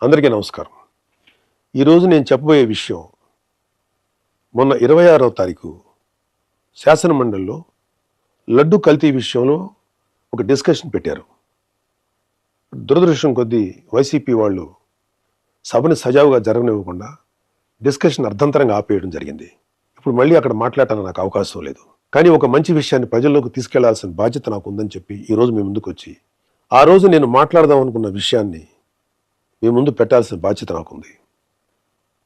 అందరికీ నమస్కారం. ఈరోజు నేను చెప్పబోయే విషయం మొన్న 26వ తారీఖు శాసనమండలిలో లడ్డు కల్తీ విషయంలో ఒక డిస్కషన్ పెట్టారు. దురదృష్టం కొద్దీ వైసీపీ వాళ్ళు సభని సజావుగా జరగనివ్వకుండా డిస్కషన్ అర్ధంతరంగా ఆపేయడం జరిగింది. ఇప్పుడు మళ్ళీ అక్కడ మాట్లాడటానికి నాకు అవకాశం లేదు. కానీ ఒక మంచి విషయాన్ని ప్రజల్లోకి తీసుకెళ్లాల్సిన బాధ్యత నాకు ఉందని చెప్పి ఈరోజు మీ ముందుకు వచ్చి ఆ రోజు నేను మాట్లాడదాం అనుకున్న విషయాన్ని మీ ముందు పెట్టాల్సిన బాధ్యత నాకుంది.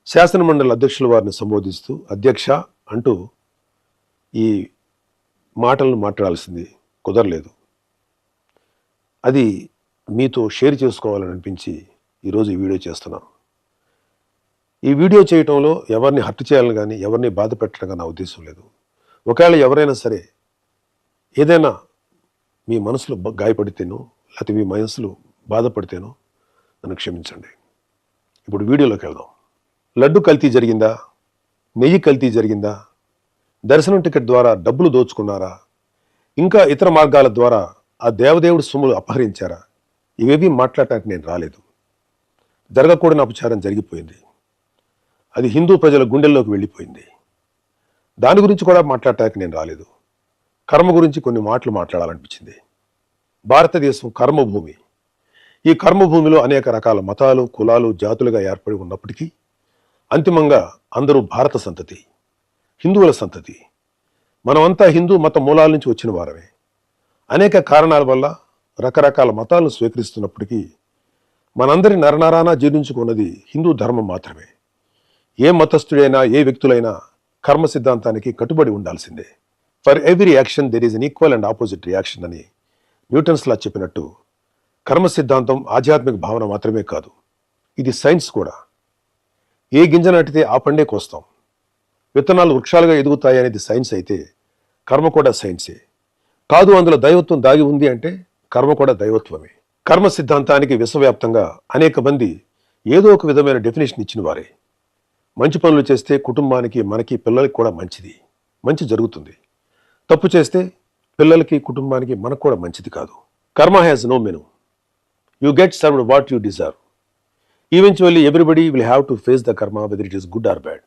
శాసనమండలి అధ్యక్షుల వారిని సంబోధిస్తూ అధ్యక్ష అంటూ ఈ మాటలను మాట్లాడాల్సింది కుదరలేదు. అది మీతో షేర్ చేసుకోవాలని అనిపించి ఈరోజు ఈ వీడియో చేస్తున్నాను. ఈ వీడియో చేయటంలో ఎవరిని హర్ట్ చేయాలని కానీ ఎవరిని బాధ పెట్టడం కానీ నా ఉద్దేశం లేదు. ఒకవేళ ఎవరైనా సరే ఏదైనా మీ మనసులో గాయపడితేనో లేకపోతే మీ మనసులో బాధపడితేనో నన్ను క్షమించండి. ఇప్పుడు వీడియోలోకి వెళ్దాం. లడ్డు కల్తీ జరిగిందా? నెయ్యి కల్తీ జరిగిందా? దర్శనం టికెట్ ద్వారా డబ్బులు దోచుకున్నారా? ఇంకా ఇతర మార్గాల ద్వారా ఆ దేవదేవుడి సొమ్ములు అపహరించారా? ఇవేవి మాట్లాడటానికి నేను రాలేదు. జరగకూడని అపచారం జరిగిపోయింది. అది హిందూ ప్రజల గుండెల్లోకి వెళ్ళిపోయింది. దాని గురించి కూడా మాట్లాడటానికి నేను రాలేదు. కర్మ గురించి కొన్ని మాటలు మాట్లాడాలనిపించింది. భారతదేశం కర్మభూమి. ఈ కర్మభూమిలో అనేక రకాల మతాలు, కులాలు, జాతులుగా ఏర్పడి ఉన్నప్పటికీ అంతిమంగా అందరూ భారత సంతతి, హిందువుల సంతతి. మనమంతా హిందూ మత మూలాల నుంచి వచ్చిన వారమే. అనేక కారణాల వల్ల రకరకాల మతాలను స్వీకరిస్తున్నప్పటికీ మనందరి నరనరాన జీర్ణించుకున్నది హిందూ ధర్మం మాత్రమే. ఏ మతస్థుడైనా ఏ వ్యక్తులైనా కర్మ సిద్ధాంతానికి కట్టుబడి ఉండాల్సిందే. For every action there is an equal and opposite reaction అని న్యూటన్స్ లా చెప్పినట్టు కర్మ సిద్ధాంతం ఆధ్యాత్మిక భావన మాత్రమే కాదు, ఇది సైన్స్ కూడా. ఏ గింజ నాటితే ఆ పండే కోస్తాం. విత్తనాలు వృక్షాలుగా ఎదుగుతాయి అనేది సైన్స్ అయితే కర్మ కూడా సైన్సే. కాదు అందులో దైవత్వం దాగి ఉంది అంటే కర్మ కూడా దైవత్వమే. కర్మ సిద్ధాంతానికి విశ్వవ్యాప్తంగా అనేక మంది ఏదో ఒక విధమైన డెఫినేషన్ ఇచ్చిన వారే. మంచి పనులు చేస్తే కుటుంబానికి, మనకి, పిల్లలకి కూడా మంచిది, మంచి జరుగుతుంది. తప్పు చేస్తే పిల్లలకి, కుటుంబానికి, మనకు కూడా మంచిది కాదు. Karma has no menu. You get served what you deserve. Eventually, everybody will have to face the karma, whether it is good or bad.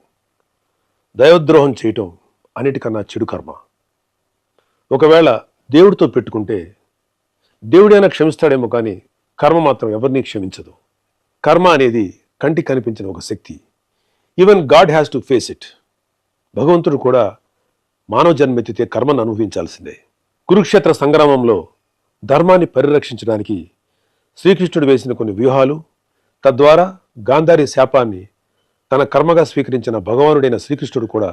దైవద్రోహం చేయటం అన్నిటికన్నా చెడు కర్మ. ఒకవేళ దేవుడితో పెట్టుకుంటే దేవుడైనా క్షమిస్తాడేమో కానీ కర్మ మాత్రం ఎవరినీ క్షమించదు. కర్మ అనేది కంటికి కనిపించిన ఒక శక్తి. Even God has to face it. భగవంతుడు కూడా మానవ జన్మెత్తితే కర్మను అనుభవించాల్సిందే. కురుక్షేత్ర సంగ్రామంలో ధర్మాన్ని పరిరక్షించడానికి శ్రీకృష్ణుడు వేసిన కొన్ని వ్యూహాలు, తద్వారా గాంధారి శాపాన్ని తన కర్మగా స్వీకరించిన భగవానుడైన శ్రీకృష్ణుడు కూడా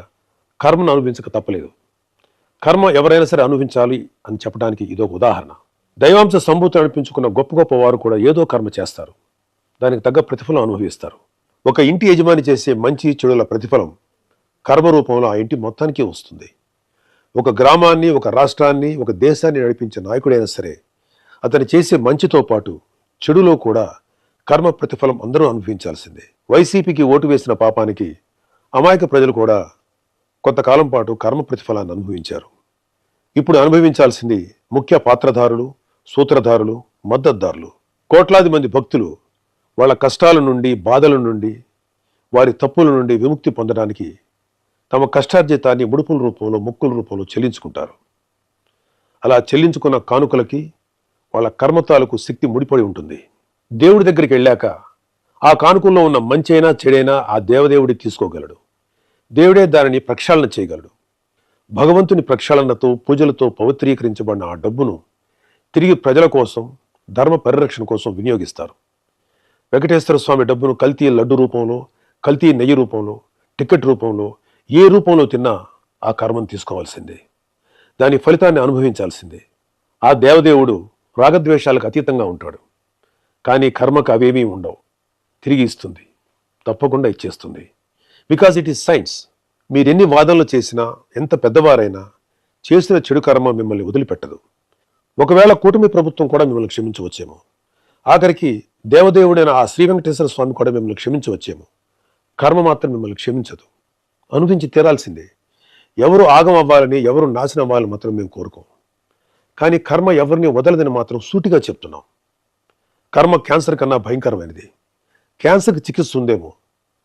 కర్మను అనుభవించక తప్పలేదు. కర్మ ఎవరైనా సరే అనుభవించాలి అని చెప్పడానికి ఇదొక ఉదాహరణ. దైవాంశ సంభూతి అనిపించుకున్న గొప్ప గొప్ప వారు కూడా ఏదో కర్మ చేస్తారు, దానికి తగ్గ ప్రతిఫలం అనుభవిస్తారు. ఒక ఇంటి యజమాని చేసే మంచి చెడుల ప్రతిఫలం కర్మ రూపంలో ఆ ఇంటి మొత్తానికి వస్తుంది. ఒక గ్రామాన్ని, ఒక రాష్ట్రాన్ని, ఒక దేశాన్ని నడిపించే నాయకుడైనా సరే అతను చేసే మంచితో పాటు చెడులో కూడా కర్మ ప్రతిఫలం అందరూ అనుభవించాల్సిందే. వైసీపీకి ఓటు వేసిన పాపానికి అమాయక ప్రజలు కూడా కొంతకాలం పాటు కర్మ ప్రతిఫలాన్ని అనుభవించారు. ఇప్పుడు అనుభవించాల్సింది ముఖ్య పాత్రధారులు, సూత్రధారులు, మద్దతుదారులు. కోట్లాది మంది భక్తులు వాళ్ళ కష్టాల నుండి, బాధల నుండి, వారి తప్పుల నుండి విముక్తి పొందడానికి తమ కష్టార్జితాన్ని ముడుపుల రూపంలో, మొక్కుల రూపంలో చెల్లించుకుంటారు. అలా చెల్లించుకున్న కానుకలకి వాళ్ళ కర్మతాలకు శక్తి ముడిపడి ఉంటుంది. దేవుడి దగ్గరికి వెళ్ళాక ఆ కానుకల్లో ఉన్న మంచైనా చెడైనా ఆ దేవదేవుడి తీసుకోగలడు. దేవుడే దానిని ప్రక్షాళన చేయగలడు. భగవంతుని ప్రక్షాళనతో, పూజలతో పవిత్రీకరించబడిన ఆ డబ్బును తిరిగి ప్రజల కోసం, ధర్మ పరిరక్షణ కోసం వినియోగిస్తారు. వెంకటేశ్వర స్వామి డబ్బును కల్తీ లడ్డు రూపంలో, కల్తీ నెయ్యి రూపంలో, టికెట్ రూపంలో, ఏ రూపంలో తిన్నా ఆ కర్మను తీసుకోవాల్సిందే. దాని ఫలితాన్ని అనుభవించాల్సిందే. ఆ దేవదేవుడు రాగద్వేషాలకు అతీతంగా ఉంటాడు. కానీ కర్మకు అవేమీ ఉండవు. తిరిగి ఇస్తుంది, తప్పకుండా ఇచ్చేస్తుంది. Because it is science. మీరెన్ని వాదనలు చేసినా, ఎంత పెద్దవారైనా చేసిన చెడు కర్మ మిమ్మల్ని వదిలిపెట్టదు. ఒకవేళ కూటమి ప్రభుత్వం కూడా మిమ్మల్ని క్షమించవచ్చేమో. ఆఖరికి దేవదేవుడైన ఆ శ్రీ వెంకటేశ్వర స్వామి కూడా మిమ్మల్ని క్షమించవచ్చేమో. కర్మ మాత్రం మిమ్మల్ని క్షమించదు. అనుభవించి తీరాల్సిందే. ఎవరు ఆగం అవ్వాలని, ఎవరు నాశనం అవ్వాలని మాత్రం మేము కోరుకోం. కానీ కర్మ ఎవరిని వదలదని మాత్రం సూటిగా చెప్తున్నాం. కర్మ క్యాన్సర్ కన్నా భయంకరమైనది. క్యాన్సర్కి చికిత్స ఉందేమో,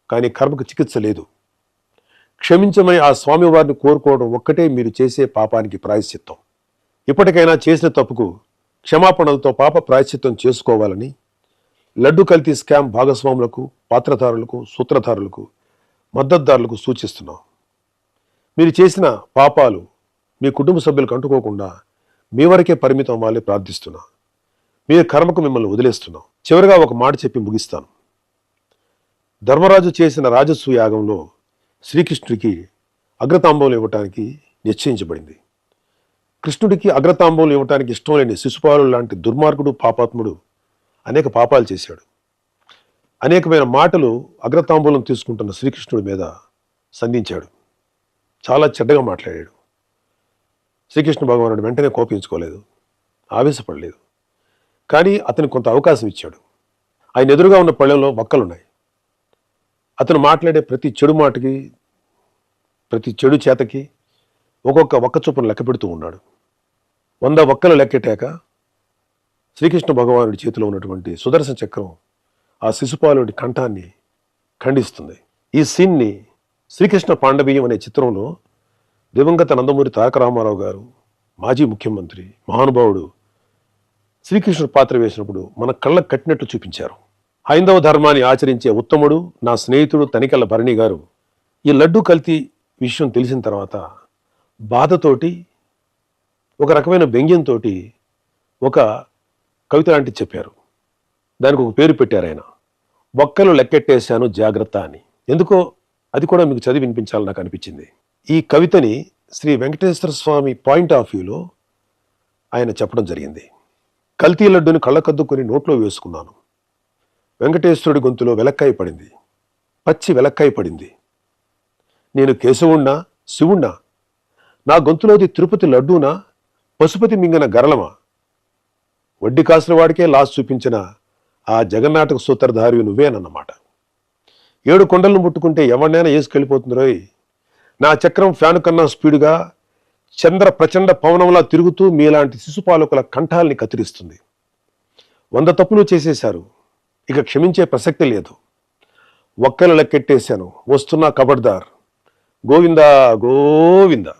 కానీ కర్మకు చికిత్స లేదు. క్షమించమని ఆ స్వామివారిని కోరుకోవడం ఒక్కటే మీరు చేసే పాపానికి ప్రాయశ్చిత్తం. ఇప్పటికైనా చేసిన తప్పుకు క్షమాపణలతో పాప ప్రాయశ్చిత్తం చేసుకోవాలని లడ్డు కల్తీ స్కామ్ భాగస్వాములకు, పాత్రధారులకు, సూత్రధారులకు, మద్దతుదారులకు సూచిస్తున్నాం. మీరు చేసిన పాపాలు మీ కుటుంబ సభ్యులకు అంటుకోకుండా మీ వరకే పరిమితం అవ్వాలని ప్రార్థిస్తున్నా. మీ కర్మకు మిమ్మల్ని వదిలేస్తున్నాం. చివరిగా ఒక మాట చెప్పి ముగిస్తాను. ధర్మరాజు చేసిన రాజసూ యాగంలో శ్రీకృష్ణుడికి అగ్రతాంబూలం ఇవ్వటానికి నిశ్చయించబడింది. కృష్ణుడికి అగ్రతాంబూలం ఇవ్వటానికి ఇష్టం లేని శిశుపాలు లాంటి దుర్మార్గుడు, పాపాత్ముడు అనేక పాపాలు చేశాడు. అనేకమైన మాటలు అగ్రతాంబూలం తీసుకుంటున్న శ్రీకృష్ణుడి మీద సంధించాడు. చాలా చెడ్డగా మాట్లాడాడు. శ్రీకృష్ణ భగవానుడు వెంటనే కోపించుకోలేదు, ఆవేశపడలేదు. కానీ అతనికి కొంత అవకాశం ఇచ్చాడు. ఆయన ఎదురుగా ఉన్న పళ్ళెంలో వక్కలున్నాయి. అతను మాట్లాడే ప్రతి చెడు మాటకి, ప్రతి చెడు చేతకి ఒక్కొక్క ఒక్క చొప్పున లెక్క పెడుతూ ఉన్నాడు. 100 వక్కలు లెక్కెట్టాక శ్రీకృష్ణ భగవానుడి చేతిలో ఉన్నటువంటి సుదర్శన చక్రం ఆ శిశుపాలుడి కంఠాన్ని ఖండిస్తుంది. ఈ సీన్ని శ్రీకృష్ణ పాండవీయం అనే చిత్రంలో దివంగత నందమూరి తారక రామారావు గారు, మాజీ ముఖ్యమంత్రి, మహానుభావుడు శ్రీకృష్ణుడు పాత్ర వేసినప్పుడు మన కళ్ళకు కట్టినట్లు చూపించారు. హైందవ ధర్మాన్ని ఆచరించే ఉత్తముడు, నా స్నేహితుడు తనికెళ్ల భరణి గారు ఈ లడ్డు కల్తీ విషయం తెలిసిన తర్వాత బాధతోటి, ఒక రకమైన వ్యంగ్యంతో ఒక కవిత లాంటిది చెప్పారు. దానికి ఒక పేరు పెట్టారు ఆయన, బొక్కలు లెక్కెట్టేశాను జాగ్రత్త అని. ఎందుకో అది కూడా మీకు చదివి వినిపించాలని నాకు అనిపించింది. ఈ కవితని శ్రీ వెంకటేశ్వర స్వామి పాయింట్ ఆఫ్ వ్యూలో ఆయన చెప్పడం జరిగింది. కల్తీ లడ్డుని కళ్ళకద్దుకొని నోట్లో వేసుకున్నాను. వెంకటేశ్వరుడి గొంతులో వెలక్కాయ పడింది, పచ్చి వెలక్కాయ పడింది. నేను కేశవుణ్ణా, శివుణ్ణా? నా గొంతులోది తిరుపతి లడ్డూనా, పశుపతి మింగిన గరళమా? వడ్డీ కాసిన వాడికే లాస్ చూపించిన ఆ జగన్నాటక సూత్రధారి నువ్వేనన్నమాట. 7 కొండలను ముట్టుకుంటే ఎవరినైనా వేసుకెళ్ళిపోతుంది రోయ్. నా చక్రం ఫ్యాను కన్నా స్పీడుగా చంద్ర ప్రచండ పవనంలా తిరుగుతూ మీలాంటి శిశుపాలకుల కంఠాల్ని కత్తిరిస్తుంది. 100 తప్పులు చేసేశారు, ఇక క్షమించే ప్రసక్తి లేదు. ఒక్కలు లెక్కెట్టేశాను, వస్తున్నా కబడ్దార్. గోవిందా గోవిందా.